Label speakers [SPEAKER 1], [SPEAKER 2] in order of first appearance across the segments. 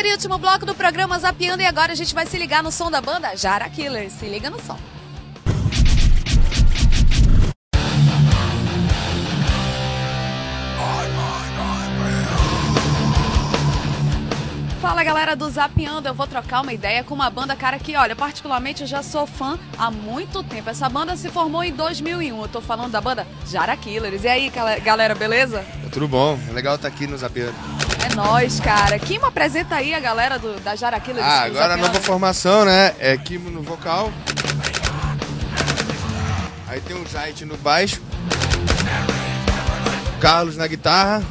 [SPEAKER 1] Terceiro e último bloco do programa Zapeando, e agora a gente vai se ligar no som da banda Jara Killers. Se liga no som. Fala galera do Zapeando, eu vou trocar uma ideia com uma banda, cara, que olha, particularmente eu já sou fã há muito tempo. Essa banda se formou em 2001, eu tô falando da banda Jara Killers. E aí galera, beleza?
[SPEAKER 2] Tudo bom, é legal estar aqui no Zapeando.
[SPEAKER 1] É nóis, cara. Kimo, apresenta aí a galera da Jara Killers.
[SPEAKER 2] Agora a nova formação, né, é Kimo no vocal. Aí tem o Zait no baixo. Carlos na guitarra.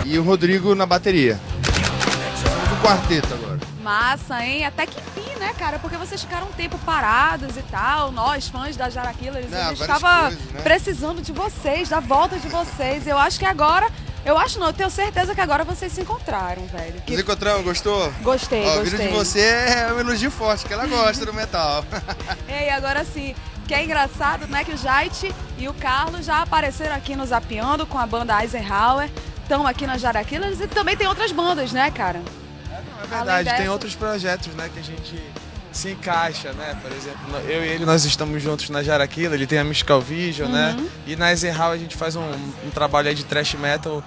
[SPEAKER 2] E o Rodrigo na bateria. Quarteto agora.
[SPEAKER 1] Massa, hein? Até que fim, né, cara? Porque vocês ficaram um tempo parados e tal. Nós, fãs da Jara Killers, a gente estava precisando de vocês, da volta de vocês. Eu acho que agora... Eu tenho certeza que agora vocês se encontraram, velho.
[SPEAKER 2] Nos encontramos, gostou?
[SPEAKER 1] Gostei, gostei.
[SPEAKER 2] O vídeo de você é um elogio forte, que ela gosta do metal.
[SPEAKER 1] Ei, agora sim, que é engraçado, né, que o Jait e o Carlos já apareceram aqui no Zapeando com a banda Eisenhower. Estão aqui na Jara Killers e também tem outras bandas, né, cara?
[SPEAKER 3] É verdade, tem outros projetos, né, que a gente se encaixa, né? Por exemplo, eu e ele, nós estamos juntos na Jara Killers, ele tem a Mystical Vision, né? E na Eisenhower a gente faz um trabalho aí de thrash metal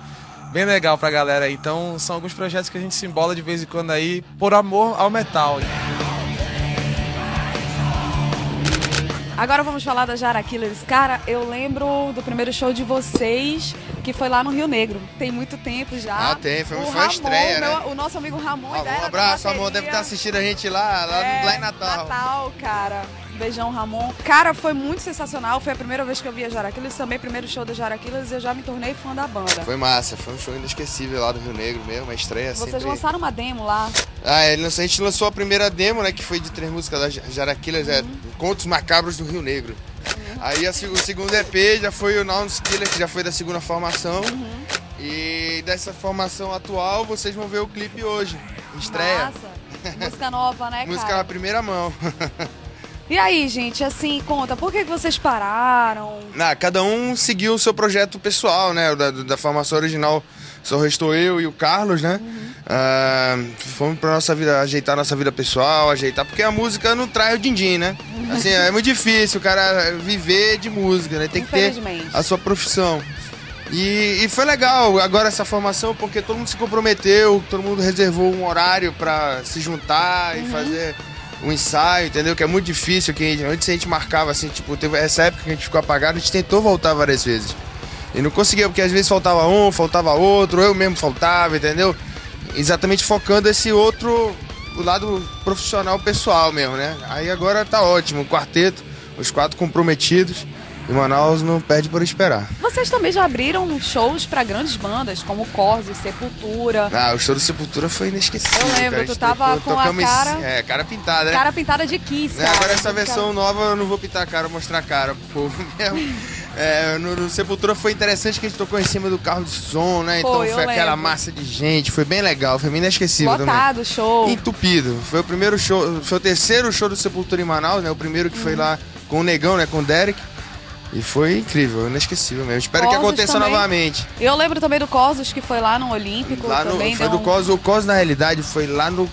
[SPEAKER 3] bem legal pra galera. Então são alguns projetos que a gente se embola de vez em quando aí por amor ao metal.
[SPEAKER 1] Agora vamos falar da Jara Killers. Cara, eu lembro do primeiro show de vocês, que foi lá no Rio Negro. Tem muito tempo já.
[SPEAKER 2] Tem, foi uma estreia, né?
[SPEAKER 1] O nosso amigo Ramon.
[SPEAKER 2] Um abraço, Ramon, deve estar assistindo a gente lá em Natal.
[SPEAKER 1] Natal, cara. Beijão, Ramon. Cara, foi muito sensacional. Foi a primeira vez que eu vi a Jara Killers, também primeiro show da Jara Killers, e eu já me tornei fã da banda.
[SPEAKER 2] Foi massa, foi um show inesquecível lá do Rio Negro mesmo, uma estreia.
[SPEAKER 1] Vocês lançaram uma demo lá.
[SPEAKER 2] A gente lançou a primeira demo, né, que foi de 3 músicas da Jara Killers, Contos Macabros do Rio Negro. Aí o segundo EP já foi o Nouns Killer, que já foi da segunda formação. E dessa formação atual, vocês vão ver o clipe hoje, estreia.
[SPEAKER 1] Massa. Música nova, né, cara?
[SPEAKER 2] Música na primeira mão.
[SPEAKER 1] E aí, gente, assim, conta, por que vocês pararam?
[SPEAKER 2] Cada um seguiu o seu projeto pessoal, né? Da formação original só restou eu e o Carlos, né? Fomos pra nossa vida, ajeitar nossa vida pessoal, porque a música não traz o din-din, né? Assim, é muito difícil o cara viver de música, né? Tem que ter a sua profissão. E foi legal agora essa formação, porque todo mundo se comprometeu, todo mundo reservou um horário pra se juntar e fazer um ensaio, entendeu? Que é muito difícil, que antes a gente marcava assim, tipo, teve essa época que a gente ficou apagado, a gente tentou voltar várias vezes. E não conseguia, porque às vezes faltava um, faltava outro, eu mesmo faltava, entendeu? Exatamente focando esse outro, o lado profissional pessoal mesmo, né? Aí agora tá ótimo, o quarteto, os 4 comprometidos. E Manaus não perde por esperar.
[SPEAKER 1] Vocês também já abriram shows pra grandes bandas, como Corsos, Sepultura.
[SPEAKER 2] O show do Sepultura foi inesquecível.
[SPEAKER 1] Eu lembro, tu tava com a cara...
[SPEAKER 2] cara pintada, né?
[SPEAKER 1] Cara pintada de Kiss, cara.
[SPEAKER 2] Agora essa versão nova eu não vou pintar a cara, mostrar a cara pro povo mesmo. No Sepultura foi interessante que a gente tocou em cima do carro de som, né? Então foi aquela massa de gente, foi bem legal, foi bem inesquecível.
[SPEAKER 1] Lotado o show.
[SPEAKER 2] Entupido. Foi o primeiro show, foi o terceiro show do Sepultura em Manaus, né? O primeiro que foi lá com o Negão, né? Com o Derek. E foi incrível, inesquecível mesmo. Espero que aconteça novamente.
[SPEAKER 1] Eu lembro também do Corsos, que foi lá no Olímpico.
[SPEAKER 2] Foi do Corsos. O Corsos, na realidade, foi lá no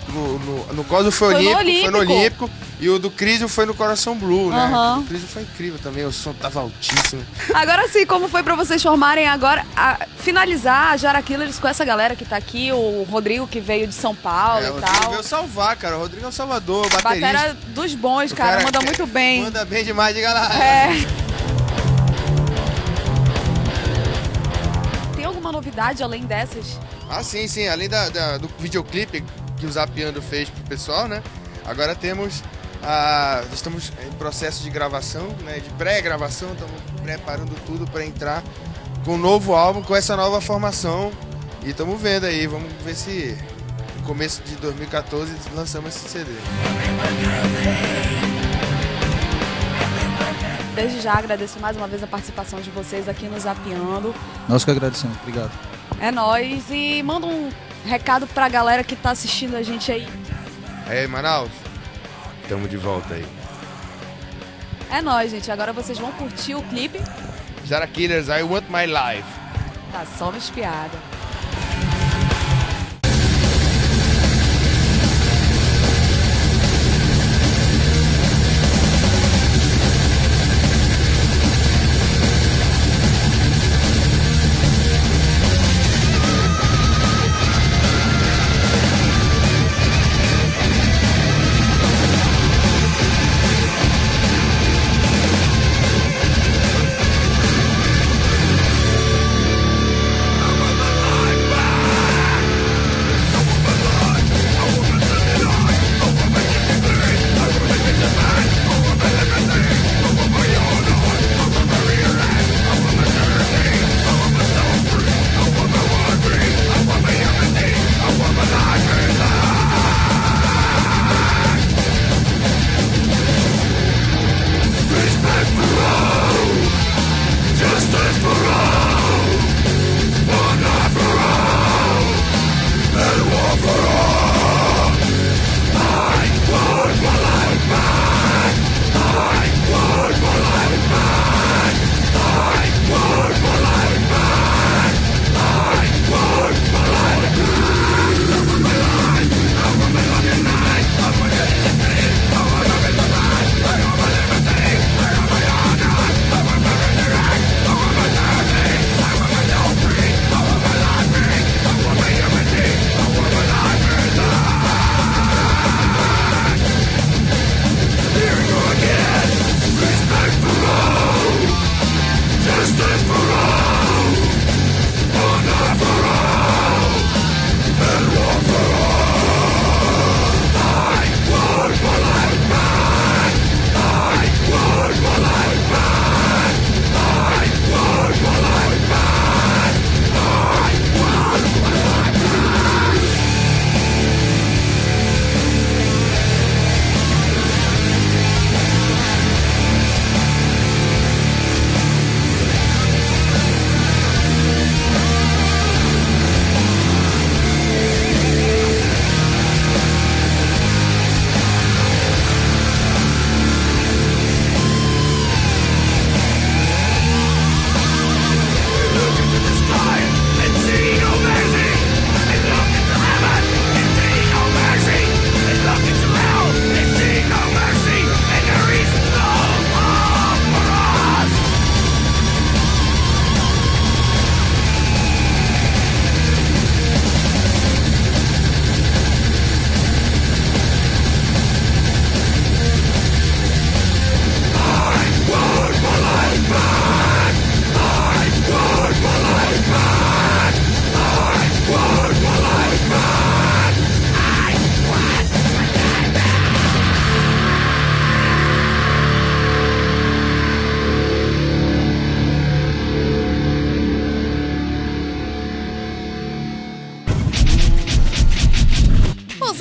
[SPEAKER 2] Corsos foi no Olímpico. E o do Crisio foi no Coração Blue, né? O Crisio foi incrível também, o som tava altíssimo.
[SPEAKER 1] Agora sim, como foi pra vocês formarem agora, finalizar a Jara Killers com essa galera que tá aqui, o Rodrigo que veio de São Paulo e tal. O
[SPEAKER 2] Rodrigo veio salvar, cara. O Rodrigo é o Salvador, baterista.
[SPEAKER 1] Batera dos bons, cara, manda muito bem.
[SPEAKER 2] Manda bem demais, diga lá.
[SPEAKER 1] Novidade além dessas?
[SPEAKER 2] Sim, além do videoclipe que o Zapeando fez pro pessoal, né? Agora estamos em processo de gravação, né? De pré-gravação, estamos preparando tudo para entrar com um novo álbum, com essa nova formação. E estamos vendo aí, vamos ver se no começo de 2014 lançamos esse CD.
[SPEAKER 1] Desde já agradeço mais uma vez a participação de vocês aqui no Zapeando.
[SPEAKER 4] Nós que agradecemos, obrigado.
[SPEAKER 1] É nóis, e manda um recado pra galera que tá assistindo a gente aí.
[SPEAKER 2] Aí, Manaus, tamo de volta aí.
[SPEAKER 1] É nóis, gente, agora vocês vão curtir o clipe.
[SPEAKER 2] Jara Killers, I Want My Life.
[SPEAKER 1] Tá só uma espiada.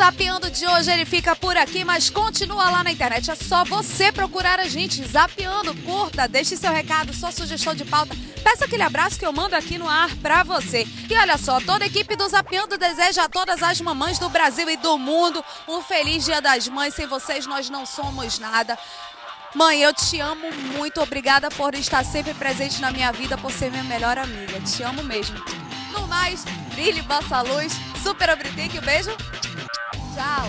[SPEAKER 1] Zapeando de hoje ele fica por aqui, mas continua lá na internet. É só você procurar a gente. Zapeando, curta, deixe seu recado, sua sugestão de pauta. Peça aquele abraço que eu mando aqui no ar pra você. E olha só, toda a equipe do Zapeando deseja a todas as mamães do Brasil e do mundo um feliz Dia das Mães. Sem vocês nós não somos nada. Mãe, eu te amo muito. Obrigada por estar sempre presente na minha vida, por ser minha melhor amiga. Te amo mesmo. No mais, brilhe, vossa luz. Super Obritique, um beijo. Tchau.